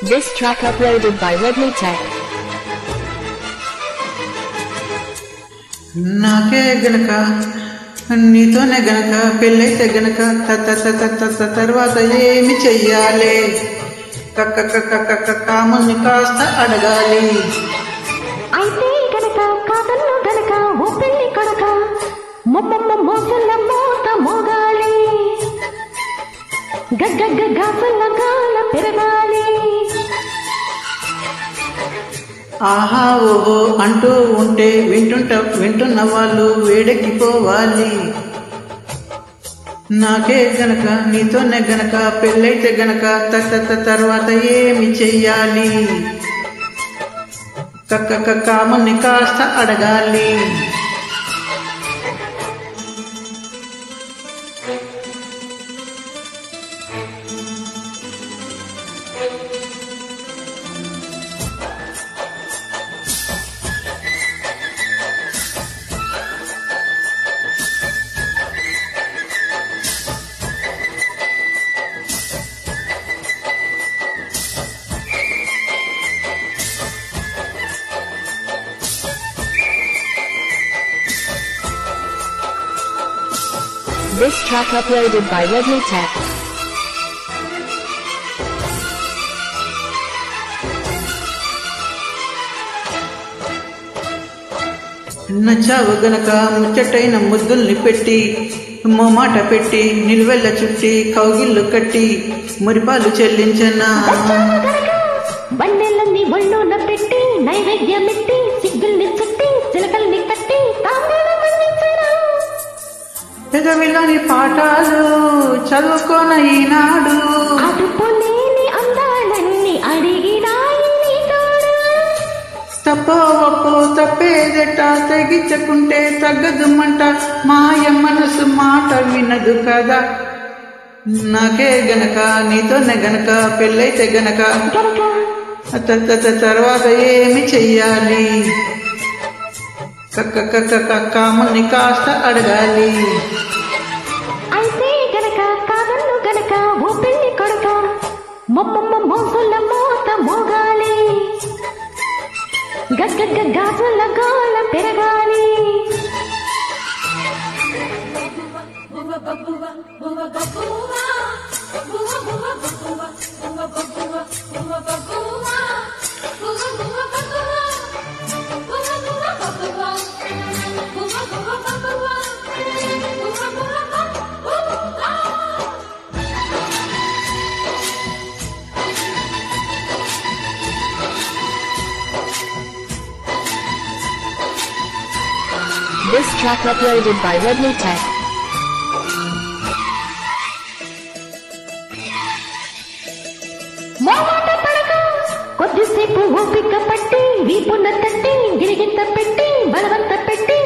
This track uploaded by Redmi Tech. నాకే గనక నీతోనే గనక పెళ్ళైతే గనక తర్వాత ఏమి చెయ్యాలి కాముని కాస్త అడగాలి అయితే గనక కాదన్ను గనక ఓ పెళ్లి కొడక మోసల మోత మోగాలి గాజుల గాల పెరగాలి ఆహా ఓహో అంటూ ఉంటే వింటున్న వాళ్ళు వేడెక్కిపోవాలి నాకే గనక నీతోనే గనక పెళ్ళైతే గనక తర్వాత ఏమి చెయ్యాలి కాముని కాస్త అడగాలి This track uploaded by Redmi Tech. నచ్చావు గనక ముచ్చటైన ముద్దుల్ని పెట్టి మోమాట పెట్టి నిలువెల్ల చుట్టి కౌగిళ్ళు కట్టి మురిపాలు చెల్లించనా బండెలన్నీ ఒళ్ళోన పెట్టి నైవేద్యమెట్టి సిగ్గుల్ని చుట్టి చిలకల్ని కట్టి పెదవిలోని పాఠాలు చదువుకోన ఈనాడు అదుపులేని అందాలన్నీ అడిగినాయి తప్పో ఒప్పో తప్పేదట తెగించకుంటే తగ్గదుమంట మాయ మనసు మాట వినదు కదా నాకే గనక నీతోనే గనక పెళ్ళైతే గనక తర్వాత ఏమి చెయ్యాలి కాముని కాస్త అడగాలి అయితే గనక కాదన్ను గనక ఓ పెళ్లి కొడక మోసల మోత మోగాలి గాజుల గాల పెరగాలి This track uploaded by Redmi Tech. మోమాట పడక కొద్దిసేపు ఓపిక పట్టి వీపున తట్టి గిరిగింత పెట్టి బలవంత పెట్టి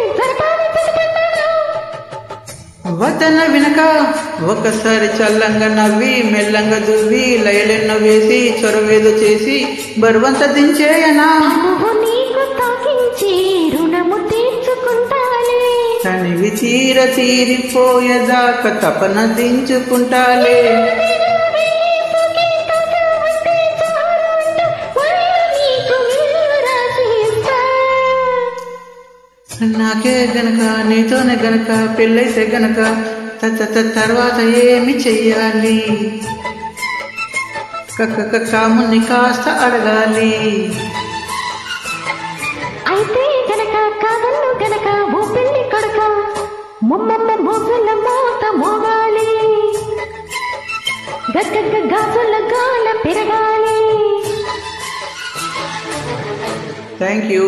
వతన వినక ఒకసారి చల్లంగా నవ్వి మెల్లంగా దువ్వి లయలెన్నో వేసి చొరవేదో చేసి బరువంత దించేయనా నీకు తాకించి రుణము తీర్చుకుంటాలే తనివి తీరిపోయేదాకా తపన దించుకుంటాలే నాకే గనక నీతోనే గనక పెళ్ళైతే గనక తర్వాత ఏమి చెయ్యాలి కాముని కాస్త అడగాలి అయితే గనక కాదన్ను గనక ఓ పెళ్లి కొడక మోసల మోత మోగాలి గాజుల గాల పెరగాలి థ్యాంక్ యూ